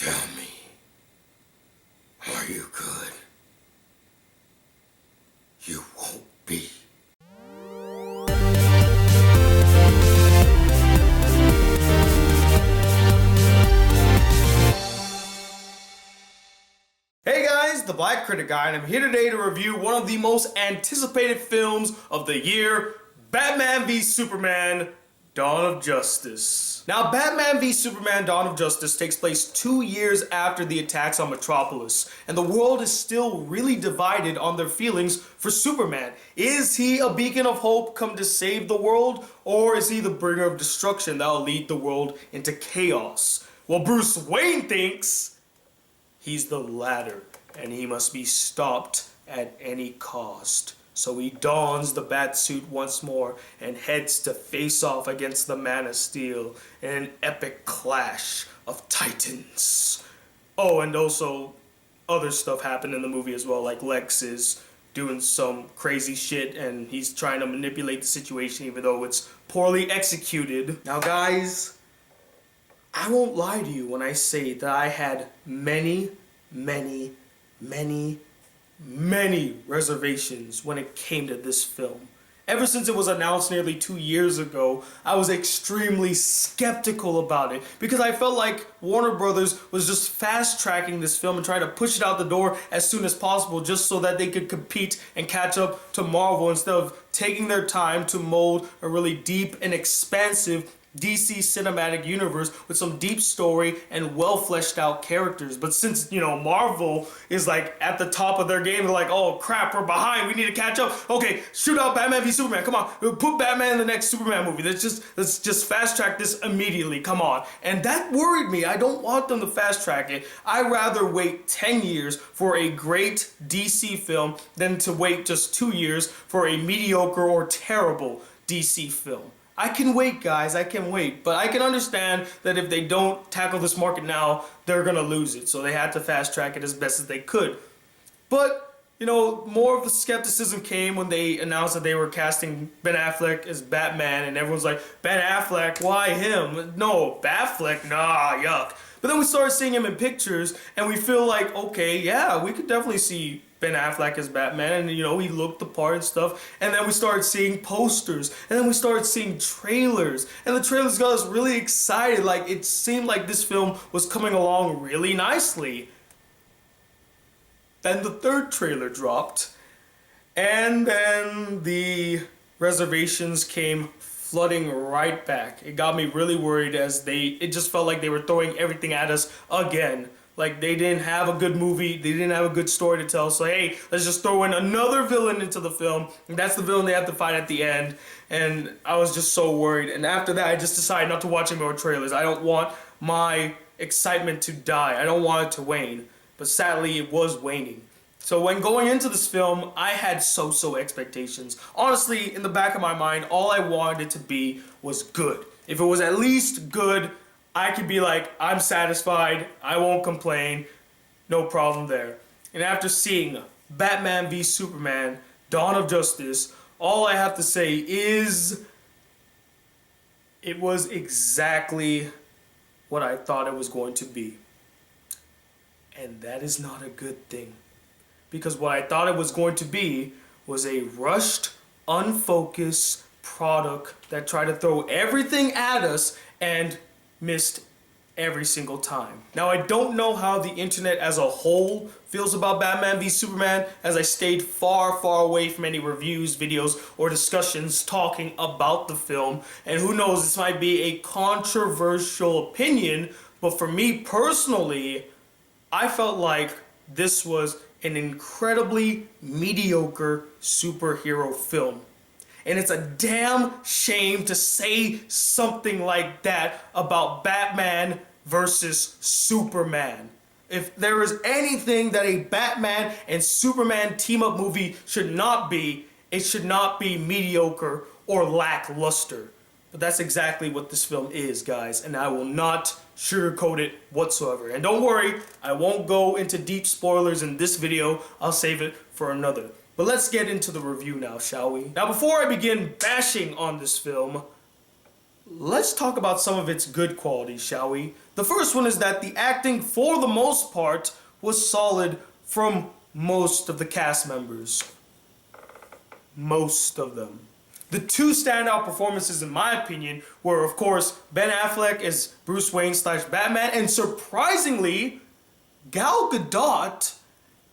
Tell me, are you good? You won't be. Hey guys, the Black Critic Guy, and I'm here today to review one of the most anticipated films of the year, Batman v Superman: Dawn of Justice. Now, Batman v Superman: Dawn of Justice takes place 2 years after the attacks on Metropolis, and the world is still really divided on their feelings for Superman. Is he a beacon of hope come to save the world, or is he the bringer of destruction that will lead the world into chaos? Well, Bruce Wayne thinks he's the latter, and he must be stopped at any cost. So he dons the Batsuit once more and heads to face off against the Man of Steel in an epic clash of titans. Oh, and also other stuff happened in the movie as well, like Lex is doing some crazy shit and he's trying to manipulate the situation even though it's poorly executed. Now guys, I won't lie to you when I say that I had many reservations when it came to this film. Ever since it was announced nearly 2 years ago, I was extremely skeptical about it because I felt like Warner Brothers was just fast-tracking this film and trying to push it out the door as soon as possible just so that they could compete and catch up to Marvel instead of taking their time to mold a really deep and expansive DC cinematic universe with some deep story and well fleshed out characters. But since, Marvel is like at the top of their game, they're like, oh crap, we're behind, we need to catch up. Okay, shoot out Batman v Superman, come on, put Batman in the next Superman movie. Let's just fast track this immediately, come on. And that worried me. I don't want them to fast track it. I'd rather wait 10 years for a great DC film than to wait just 2 years for a mediocre or terrible DC film. I can wait, guys, I can wait, but I can understand that if they don't tackle this market now, they're gonna lose it, so they had to fast track it as best as they could. But, more of the skepticism came when they announced that they were casting Ben Affleck as Batman, and everyone's like, Ben Affleck, why him? No, Batfleck, nah, yuck. But then we started seeing him in pictures, and we feel like, okay, yeah, we could definitely see Ben Affleck as Batman, and he looked the part and stuff, and then we started seeing posters, and then we started seeing trailers, and the trailers got us really excited. Like, it seemed like this film was coming along really nicely. Then the third trailer dropped, and then the reservations came flooding right back. It got me really worried as it just felt like they were throwing everything at us again. Like, they didn't have a good movie, they didn't have a good story to tell, so hey, let's just throw in another villain into the film, and that's the villain they have to fight at the end, and I was just so worried. And after that, I just decided not to watch any more trailers. I don't want my excitement to die, I don't want it to wane, but sadly, it was waning. So when going into this film, I had so-so expectations. Honestly, in the back of my mind, all I wanted it to be was good. If it was at least good, I could be like, I'm satisfied, I won't complain, no problem there. And after seeing Batman v Superman: Dawn of Justice, all I have to say is it was exactly what I thought it was going to be. And that is not a good thing. Because what I thought it was going to be was a rushed, unfocused product that tried to throw everything at us and missed every single time. Now, I don't know how the internet as a whole feels about Batman v Superman, as I stayed far away from any reviews, videos, or discussions talking about the film. And who knows, this might be a controversial opinion, but for me personally, I felt like this was an incredibly mediocre superhero film. And it's a damn shame to say something like that about Batman versus Superman. If there is anything that a Batman and Superman team-up movie should not be, it should not be mediocre or lackluster. But that's exactly what this film is, guys, and I will not sugarcoat it whatsoever. And don't worry, I won't go into deep spoilers in this video, I'll save it for another. But let's get into the review now, shall we? Now, before I begin bashing on this film, let's talk about some of its good qualities, shall we? The first one is that the acting, for the most part, was solid from most of the cast members. Most of them. The two standout performances, in my opinion, were, of course, Ben Affleck as Bruce Wayne / Batman, and surprisingly, Gal Gadot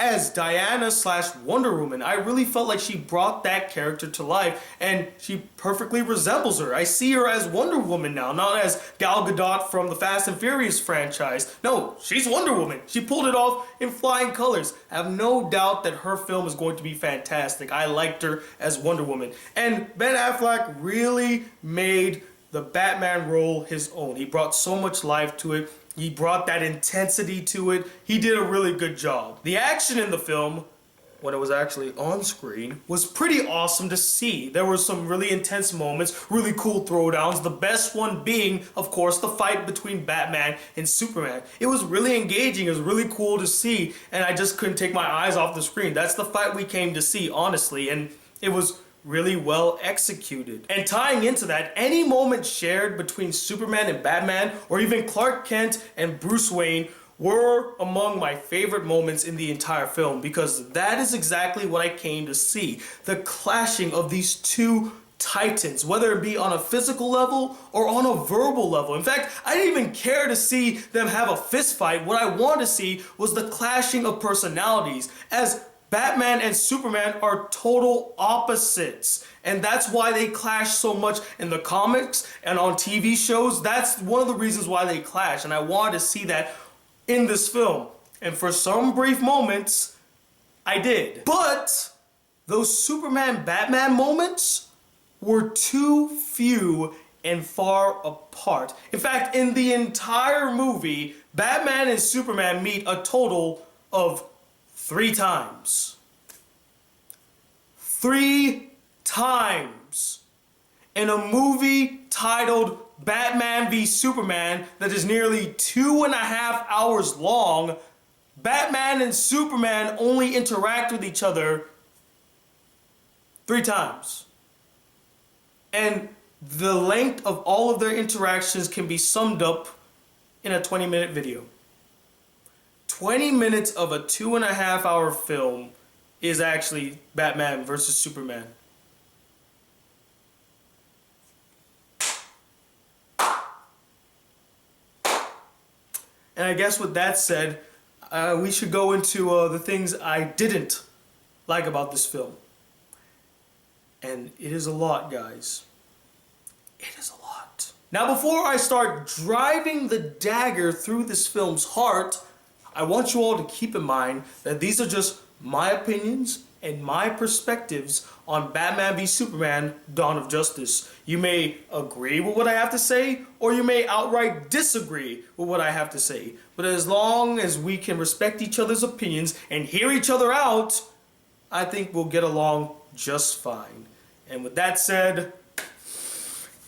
as Diana / Wonder Woman. I really felt like she brought that character to life, and she perfectly resembles her. I see her as Wonder Woman now, not as Gal Gadot from the Fast and Furious franchise. No, she's Wonder Woman. She pulled it off in flying colors. I have no doubt that her film is going to be fantastic. I liked her as Wonder Woman. And Ben Affleck really made the Batman role his own. He brought so much life to it. He brought that intensity to it. He did a really good job. The action in the film, when it was actually on screen, was pretty awesome to see. There were some really intense moments, really cool throwdowns. The best one being, of course, the fight between Batman and Superman. It was really engaging. It was really cool to see, and I just couldn't take my eyes off the screen. That's the fight we came to see, honestly, and it was really well executed. And tying into that, any moment shared between Superman and Batman, or even Clark Kent and Bruce Wayne, were among my favorite moments in the entire film, because that is exactly what I came to see. The clashing of these two titans, whether it be on a physical level or on a verbal level. In fact, I didn't even care to see them have a fist fight. What I wanted to see was the clashing of personalities, as Batman and Superman are total opposites, and that's why they clash so much in the comics and on TV shows. That's one of the reasons why they clash, and I wanted to see that in this film. And for some brief moments, I did. But those Superman-Batman moments were too few and far apart. In fact, in the entire movie, Batman and Superman meet a total of 3 times. 3 times. In a movie titled Batman v Superman that is nearly 2.5 hours long, Batman and Superman only interact with each other 3 times. And the length of all of their interactions can be summed up in a 20-minute video. 20 minutes of a 2.5 hour film is actually Batman versus Superman. And I guess with that said, we should go into the things I didn't like about this film. And it is a lot, guys. It is a lot. Now, before I start driving the dagger through this film's heart, I want you all to keep in mind that these are just my opinions and my perspectives on Batman v Superman: Dawn of Justice. You may agree with what I have to say, or you may outright disagree with what I have to say. But as long as we can respect each other's opinions and hear each other out, I think we'll get along just fine. And with that said,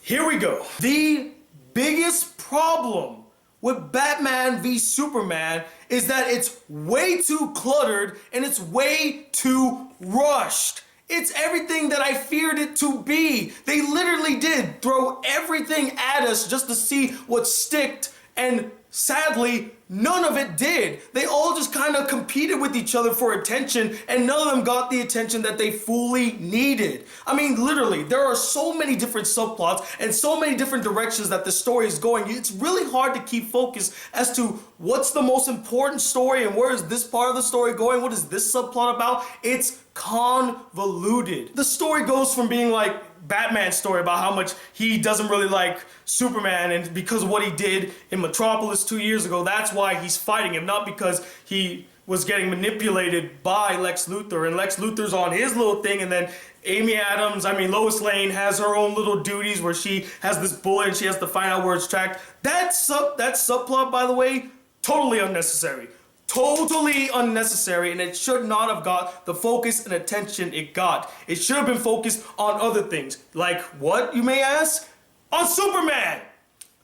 here we go. The biggest problem with Batman v Superman is that it's way too cluttered and it's way too rushed. It's everything that I feared it to be. They literally did throw everything at us just to see what sticked, and sadly, none of it did. They all just kind of competed with each other for attention, and none of them got the attention that they fully needed. I mean, literally, there are so many different subplots and so many different directions that the story is going. It's really hard to keep focus as to what's the most important story and where is this part of the story going? What is this subplot about? It's convoluted. The story goes from being like Batman's story about how much he doesn't really like Superman, and because of what he did in Metropolis 2 years ago, that's why he's fighting him, not because he was getting manipulated by Lex Luther, and Lex Luthor's on his little thing, and then Lois Lane has her own little duties where she has this bullet and she has to find out where it's tracked. That subplot, by the way, totally unnecessary. Totally unnecessary, and it should not have got the focus and attention it got. It should have been focused on other things. Like what, you may ask? On Superman!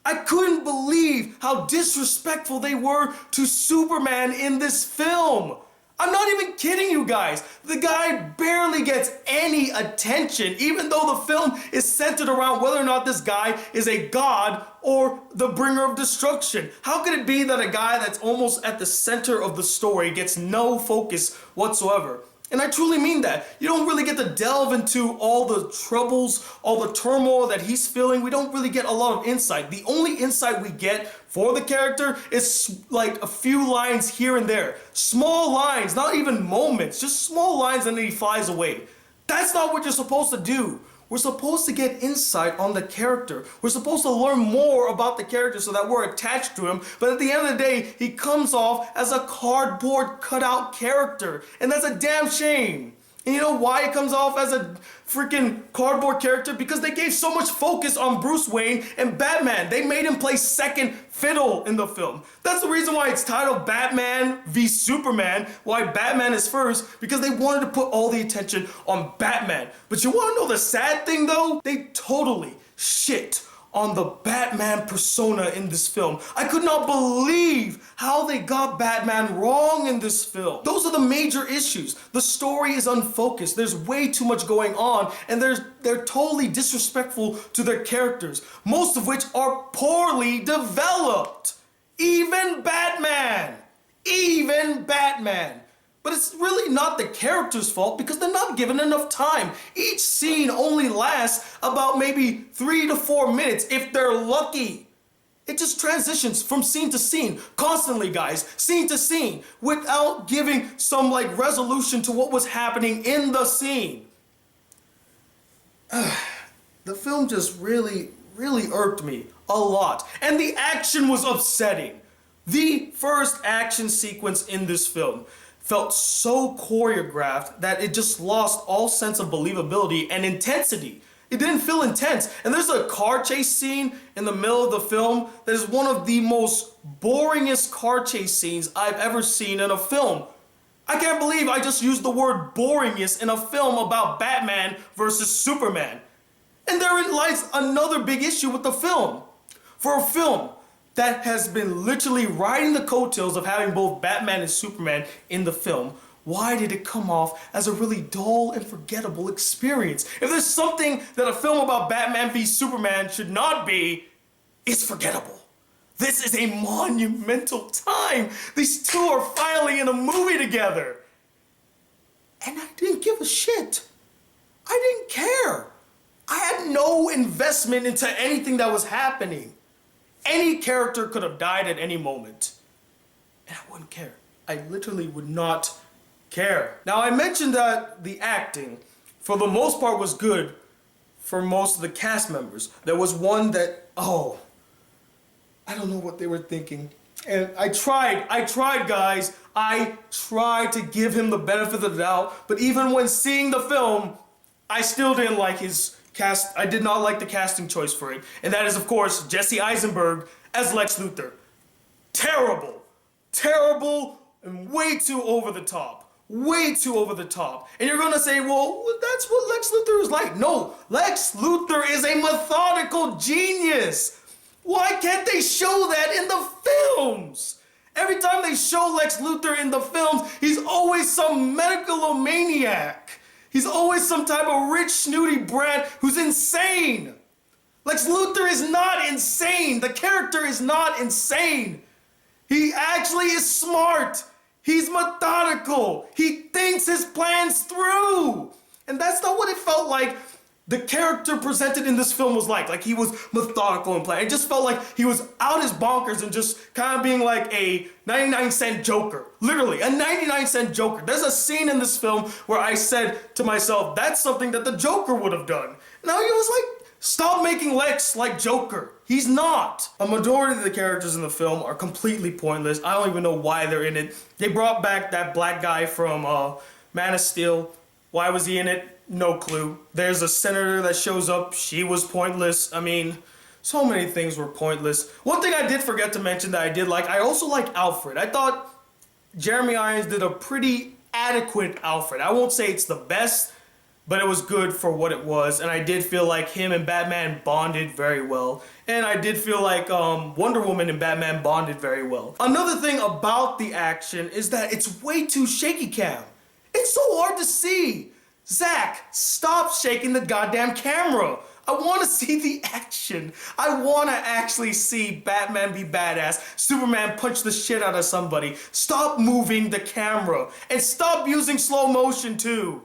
I couldn't believe how disrespectful they were to Superman in this film. I'm not even kidding you guys. The guy barely gets any attention, even though the film is centered around whether or not this guy is a god or the bringer of destruction. How could it be that a guy that's almost at the center of the story gets no focus whatsoever? And I truly mean that. You don't really get to delve into all the troubles, all the turmoil that he's feeling. We don't really get a lot of insight. The only insight we get for the character is like a few lines here and there. Small lines, not even moments, just small lines, and then he flies away. That's not what you're supposed to do. We're supposed to get insight on the character. We're supposed to learn more about the character so that we're attached to him. But at the end of the day, he comes off as a cardboard cutout character. And that's a damn shame. And you know why it comes off as a freaking cardboard character? Because they gave so much focus on Bruce Wayne and Batman. They made him play second fiddle in the film. That's the reason why it's titled Batman v Superman, why Batman is first, because they wanted to put all the attention on Batman. But you want to know the sad thing though? They totally shit on the Batman persona in this film. I could not believe how they got Batman wrong in this film. Those are the major issues. The story is unfocused. There's way too much going on, and they're totally disrespectful to their characters, most of which are poorly developed. Even Batman. But it's really not the character's fault because they're not given enough time. Each scene only lasts about maybe 3 to 4 minutes if they're lucky. It just transitions from scene to scene, constantly, guys, scene to scene, without giving some like resolution to what was happening in the scene. The film just really irked me a lot. And the action was upsetting. The first action sequence in this film felt so choreographed that it just lost all sense of believability and intensity. It didn't feel intense. And there's a car chase scene in the middle of the film that is one of the most boringest car chase scenes I've ever seen in a film. I can't believe I just used the word boringest in a film about Batman versus Superman. And therein lies another big issue with the film. For a film that has been literally riding the coattails of having both Batman and Superman in the film, why did it come off as a really dull and forgettable experience? If there's something that a film about Batman v Superman should not be, it's forgettable. This is a monumental time. These two are finally in a movie together. And I didn't give a shit. I didn't care. I had no investment into anything that was happening. Any character could have died at any moment. And I wouldn't care. I literally would not care. Now, I mentioned that the acting, for the most part, was good for most of the cast members. There was one that, I don't know what they were thinking. And I tried, guys. I tried to give him the benefit of the doubt. But even when seeing the film, I still didn't like his cast. I did not like the casting choice for it. And that is, of course, Jesse Eisenberg as Lex Luthor. Terrible. Terrible and way too over the top. Way too over the top. And you're gonna say, well, that's what Lex Luthor is like. No, Lex Luthor is a methodical genius. Why can't they show that in the films? Every time they show Lex Luthor in the films, he's always some megalomaniac. He's always some type of rich, snooty brat who's insane. Lex Luthor is not insane. The character is not insane. He actually is smart. He's methodical. He thinks his plans through. And that's not what it felt like the character presented in this film was like. Like he was methodical and planned. It just felt like he was out his bonkers and just kind of being like a 99-cent Joker. Literally, a 99-cent Joker. There's a scene in this film where I said to myself, that's something that the Joker would have done. Now he was like, stop making Lex like Joker. He's not. A majority of the characters in the film are completely pointless. I don't even know why they're in it. They brought back that black guy from Man of Steel. Why was he in it? No clue. There's a senator that shows up. She was pointless. I mean, so many things were pointless. One thing I did forget to mention that I did like, I also like Alfred. I thought Jeremy Irons did a pretty adequate Alfred. I won't say it's the best, but it was good for what it was, and I did feel like him and Batman bonded very well, and I did feel like Wonder Woman and Batman bonded very well. Another thing about the action is that it's way too shaky cam. It's so hard to see. Zach, stop shaking the goddamn camera. I want to see the action. I want to actually see Batman be badass, Superman punch the shit out of somebody. Stop moving the camera and stop using slow motion too.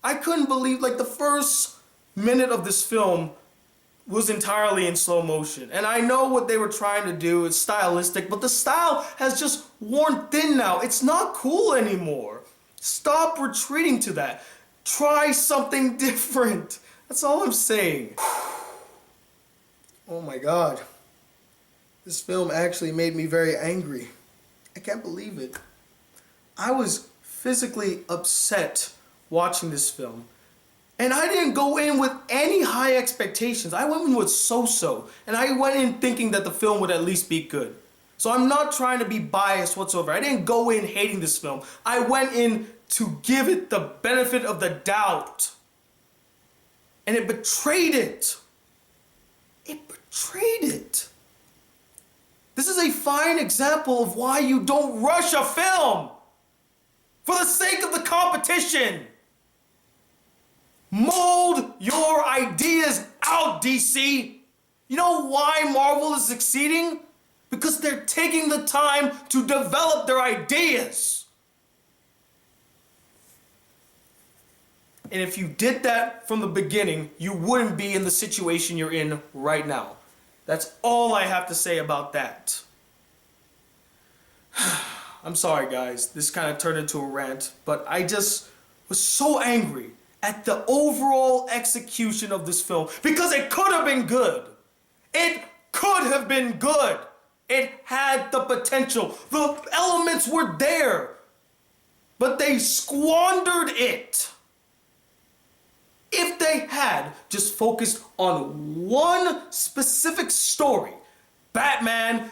I couldn't believe, like, the first minute of this film was entirely in slow motion. And I know what they were trying to do, it's stylistic, but the style has just worn thin now. It's not cool anymore. Stop retreating to that. Try something different. That's all I'm saying. Oh my God. This film actually made me very angry. I can't believe it. I was physically upset watching this film. And I didn't go in with any high expectations. I went in with so-so. And I went in thinking that the film would at least be good. So I'm not trying to be biased whatsoever. I didn't go in hating this film. I went in to give it the benefit of the doubt. And it betrayed it. It betrayed it. This is a fine example of why you don't rush a film. For the sake of the competition. Mold your ideas out, DC. You know why Marvel is succeeding? Because they're taking the time to develop their ideas. And if you did that from the beginning, you wouldn't be in the situation you're in right now. That's all I have to say about that. I'm sorry, guys. This kind of turned into a rant, but I just was so angry at the overall execution of this film because it could have been good. It could have been good. It had the potential. The elements were there, but they squandered it. If they had just focused on one specific story, Batman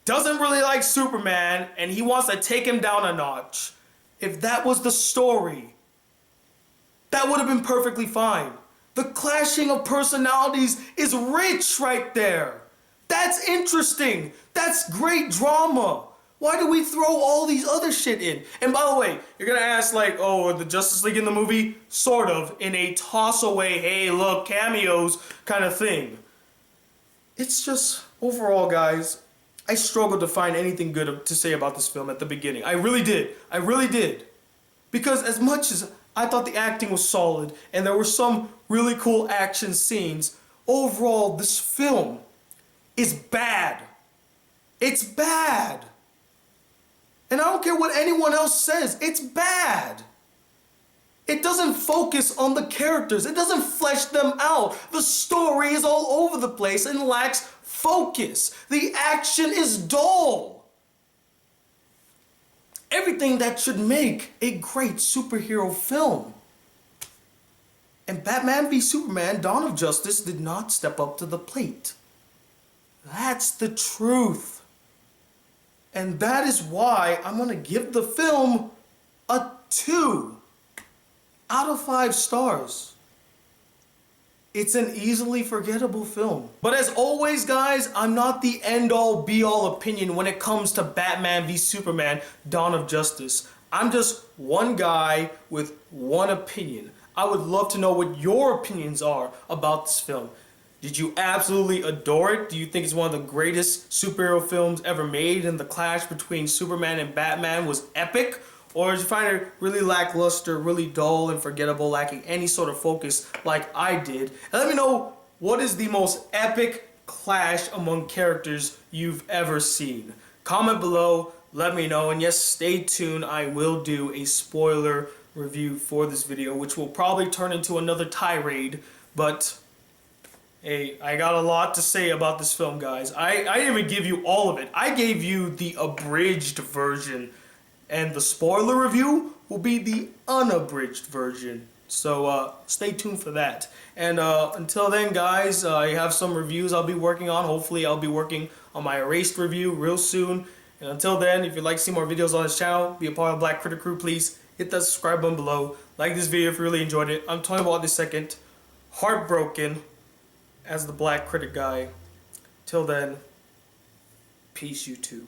doesn't really like Superman and he wants to take him down a notch. If that was the story, that would have been perfectly fine. The clashing of personalities is rich right there. That's interesting. That's great drama. Why do we throw all these other shit in? And by the way, you're gonna ask like, oh, are the Justice League in the movie? Sort of, in a toss away, hey look, cameos kind of thing. It's just, overall guys, I struggled to find anything good to say about this film at the beginning. I really did. I really did. Because as much as I thought the acting was solid, and there were some really cool action scenes, overall, this film is bad. It's bad. And I don't care what anyone else says, it's bad. It doesn't focus on the characters. It doesn't flesh them out. The story is all over the place and lacks focus. The action is dull. Everything that should make a great superhero film. And Batman v Superman: Dawn of Justice did not step up to the plate. That's the truth. And that is why I'm going to give the film a 2 out of 5 stars. It's an easily forgettable film. But as always, guys, I'm not the end-all be-all opinion when it comes to Batman v Superman: Dawn of Justice. I'm just one guy with one opinion. I would love to know what your opinions are about this film. Did you absolutely adore it? Do you think it's one of the greatest superhero films ever made and the clash between Superman and Batman was epic? Or did you find it really lackluster, really dull and forgettable, lacking any sort of focus like I did? And let me know, what is the most epic clash among characters you've ever seen? Comment below, let me know, and yes, stay tuned. I will do a spoiler review for this video, which will probably turn into another tirade, but hey, I got a lot to say about this film, guys. I didn't even give you all of it. I gave you the abridged version, and the spoiler review will be the unabridged version. So stay tuned for that. And until then, guys, I have some reviews I'll be working on. Hopefully, I'll be working on my Erased review real soon. And until then, if you'd like to see more videos on this channel, be a part of the Black Critic crew, please hit that subscribe button below. Like this video if you really enjoyed it. I'm talking about the second. Heartbroken as the Black Critic Guy. Till then, peace, YouTube.